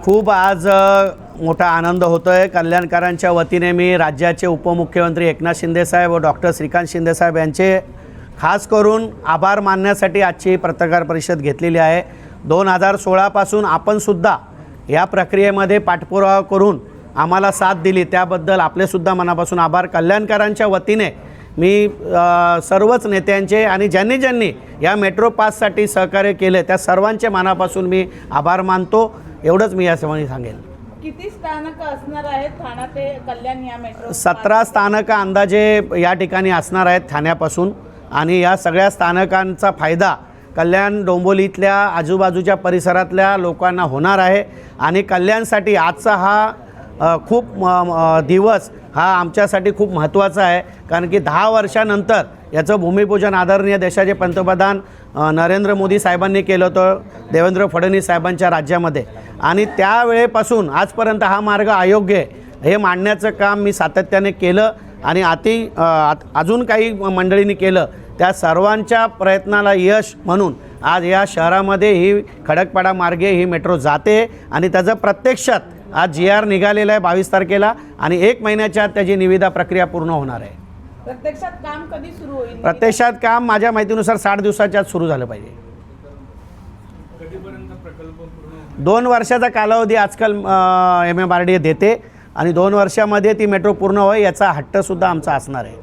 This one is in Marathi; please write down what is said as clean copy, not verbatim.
खूप आज मोठा आनंद होतो आहे। कल्याणकरांच्या वतीने मी राज्याचे उपमुख्यमंत्री एकनाथ शिंदेसाहेब व डॉक्टर श्रीकांत शिंदेसाहेब यांचे खास करून आभार मानण्यासाठी आजची पत्रकार परिषद घेतलेली आहे। 2016 पासून आपण सुद्धा या प्रक्रियेमध्ये पाठपुरावा करून आम्हाला साथ दिली, त्याबद्दल आपले सुद्धा मनापासून आभार। कल्याणकरांच्या वतीने मी सर्वच नेत्यांचे आणि ज्यांनी या मेट्रो पाससाठी सहकार्य केले त्या सर्वांचे मनापासून मी आभार मानतो। एवढंच मी यासंबंधी सांगेन। किती स्थानक असणार आहेत ठाणा ते कल्याण या मेट्रो? 17 स्थानक अंदाजे या ठिकाणी असणार आहेत ठाण्यापासून, आणि या सगळ्या स्थानकांचा फायदा कल्याण डोंबिवलीतल्या आजूबाजूच्या परिसरातल्या लोकांना होणार आहे। आणि कल्याणसाठी आजचा हा खूप दिवस हा आमच्यासाठी खूप महत्त्वाचा आहे, कारण की 10 वर्षानंतर याचं भूमिपूजन आदरणीय देशाचे पंतप्रधान नरेंद्र मोदी साहेबांनी केलं होतं देवेंद्र फडणवीस साहेबांच्या राज्यामध्ये, आणि त्यावेळेपासून आजपर्यंत हा मार्ग अयोग्य आहे हे मांडण्याचं काम मी सातत्याने केलं, आणि अजून काही मंडळींनी केलं। त्या सर्वांच्या प्रयत्नाला यश म्हणून आज या शहरामध्ये ही खडकपाडा मार्गे ही मेट्रो जाते, आणि त्याचं प्रत्यक्षात आज GR निघालेला आहे 22 तारखेला, आणि 1 महिन्याच्या आत त्याची निविदा प्रक्रिया पूर्ण होणार आहे। प्रत्यक्षात काम कधी सुरू होईल? प्रत्यक्षात काम माझ्या माहितीनुसार 60 दिवसाच्या आत सुरू झालं पाहिजे। कधीपर्यंत प्रकल्प पूर्ण? 2 वर्षाचा कालावधी आजकाल MMRDA देते, आणि 2 वर्षामध्ये ती मेट्रो पूर्ण होईल याचा हट्टसुद्धा आमचा असणार आहे।